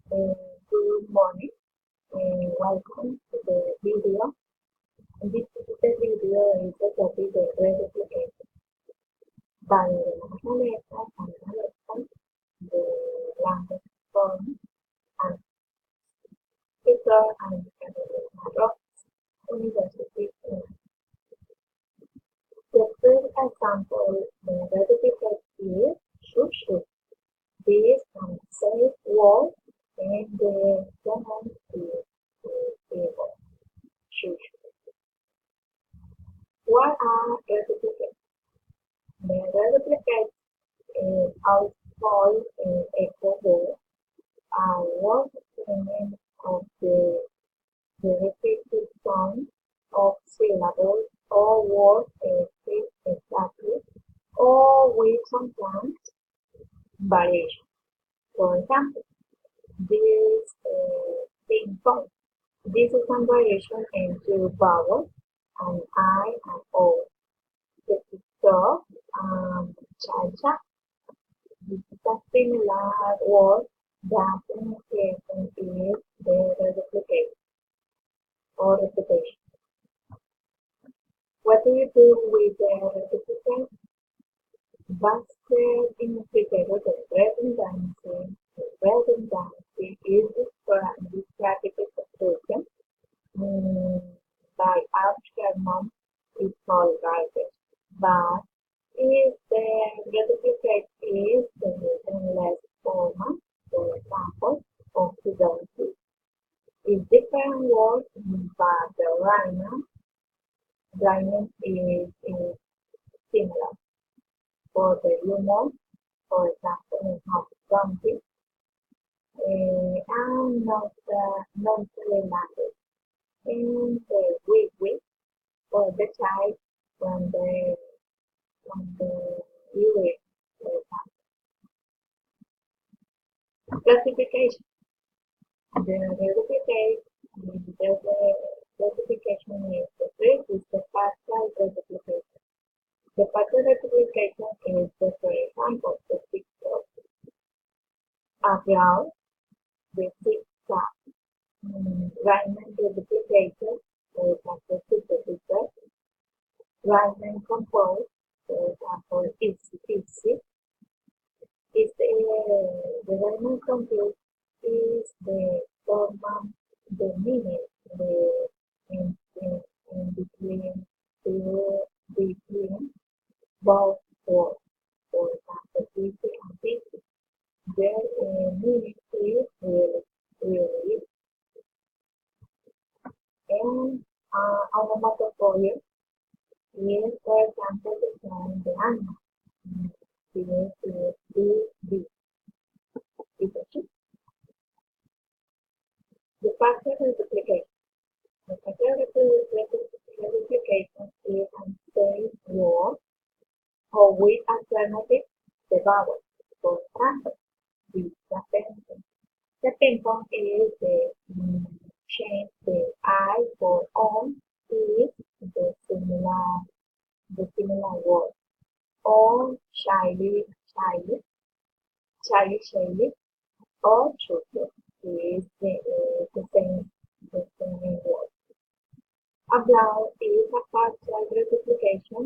Good morning and welcome to the video. In this particular video is the topic of reduplicate. Vale, vamos a leer the language form and speaker and Rock University. The first example, the reduplicate is should. This can say word and the command is table. Should. What are reduplicates? The reduplicates are called echo words are one element of the repeated sound of syllables or words fit exactly or with sometimes variation. For example, this ping pong. This is some variation into vowels and I and O. The picture cha-cha. This is a similar word that pronunciation is the reduplicate or repetition. What do you do with the reduplicate? Basket indicated the redundancy. The redundancy is described expression by Absherman is called garbage. But if the reduplicate is the written-less format, for example, of fidelity, is different words but the alignment is similar. For the humor, for example, in Humpty Dumpty, and not language. In the week for the child from the village, for example. Classification. The classification is the first is the partial reduplication. The partial reduplication is the, for example, the picture around the zigzag. Riemann reduplication, for example, picture. Riemann composed, for example, easy. Is the Riemann composed is the form the minute in between both words. For example, 50 and 50. Their minute is really and onomatopoeia is, for example, the sound the animal. B. The partial reduplication. The partial reduplication is an same word or with alternative the vowel. For example, the ping-pong. The ping-pong is the change the I for on is the similar word. Or shyly, or chocolate is the same word. About is a partial reduplication.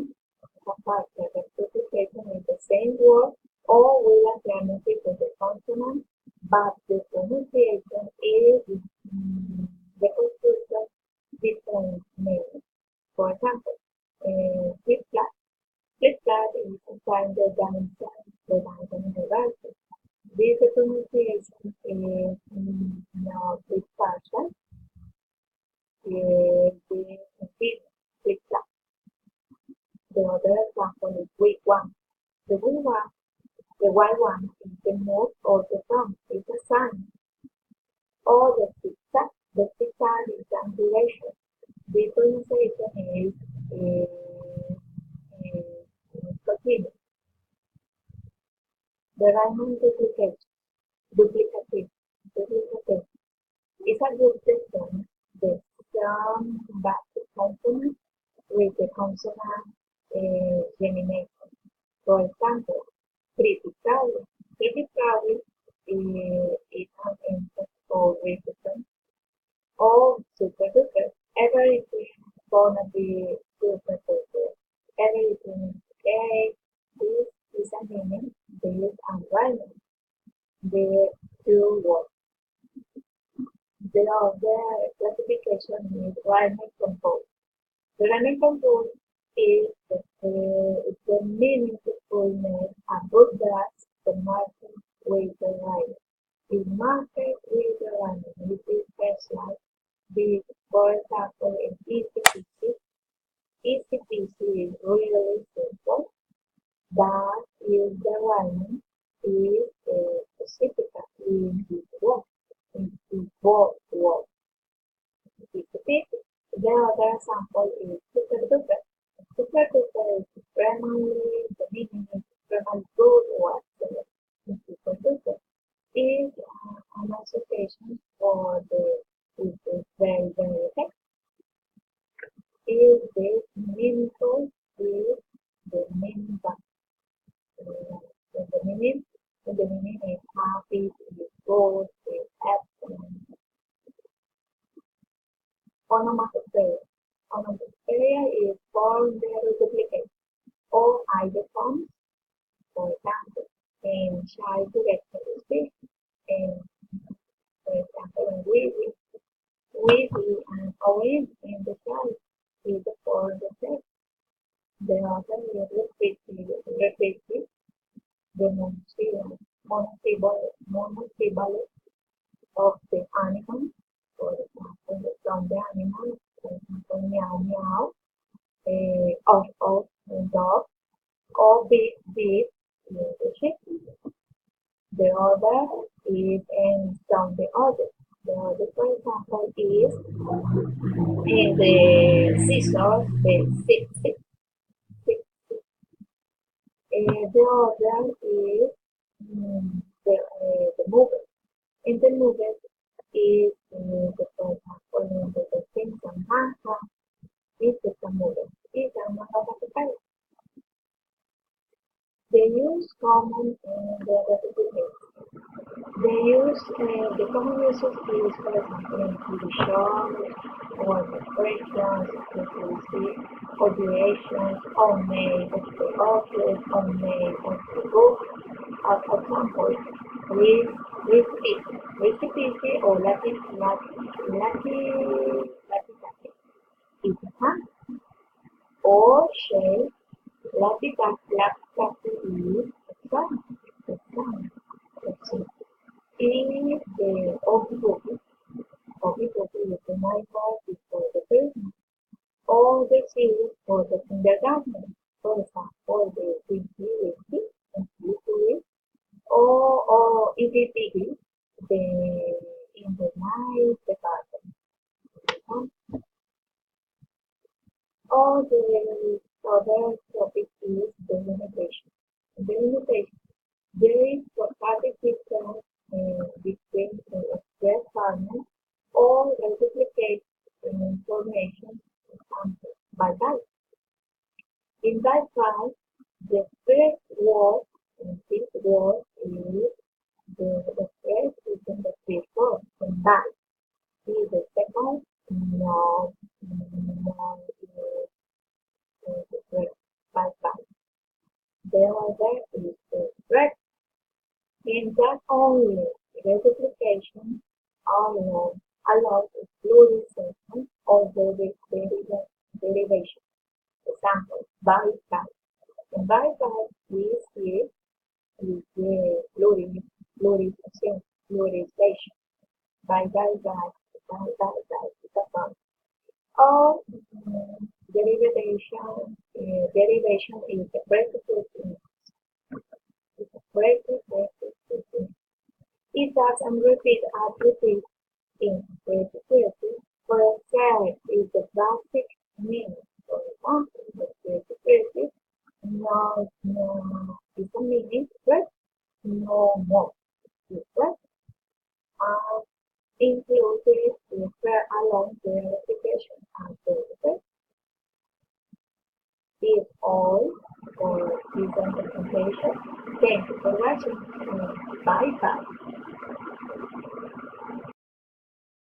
A partial reduplication is the same word or with alternative to the consonant, but the pronunciation is the construction different names. For example, flip-flop. Flip-flop is sometimes the dancing reversal. This pronunciation is now with partial. The flip-flop. The other example is weak one. The white one is the most or the front, is a sign. Or the zigzag is angulation. The pronunciation is continuous. The Riemann duplicative is a group system that sum back the consonant with the consonant gemination. For example, critically is an gonna be super duper. Everything okay. This is a meaning. This environment. They do what the other classification is rhyming composed. The rhyming composed is the meaningfulness about that the market with the rhyme. The market with the rhyme, which is special. The, for example, in easy peasy is really simple. That is the rhyming is specifically in this word, in this word. Repeat. The other example is super duper. Super duper is extremely, the meaning is extremely good or excellent. Super duper is an association for the is very, very effective. Is this meaningful? Is the meaning that the meaning is happy, is good, is excellent. Onomatopoeia. Onomatopoeia is for the duplicate or either forms, for example, in child directed speech, and for example, in we and always in the child is for the sex. The other is repetitive, the monosyllable of the animal, for example, from the animal, for example, meow meow, of dog, or beep beep, the chicken. The other is and from the other. The other, for example, is in the scissors, the six. The other is the movement. In the movement is the, for example, the things and is the movement. Is a onomatopoeia. They use common the repetitive. They use the common uses is, for example, in TV shows or the breakdowns, the obviations, or made of the office, or made of the book. For example, recipe or lucky is a hand or shape. Latte is a sun. The sun. That's it. Is the okidoki. Okidoki is the night before the Christmas. Or the series for the kindergarten. For example, the Winky and Slippery. Or Iggy Piggy, the in the night, the garden. Or the other topic is delimitation. Delimitation. There is a static difference between express partners or duplicate information by type. In that type, the first word in this word is the first is in the first word in that. Is the second no the first by type. The other is the thread. In that only reduplication allows fluorization or derivation. Example, by type. In by type, we see is the fluorization. By is a form. Or derivation is the breakable. It doesn't repeat as repeat in creativity. For example, is the basic meaning. For example, the creativity no is a meaning, but no more. Is that included refer along the application and the is all for this presentation. Thank you for watching. Bye bye.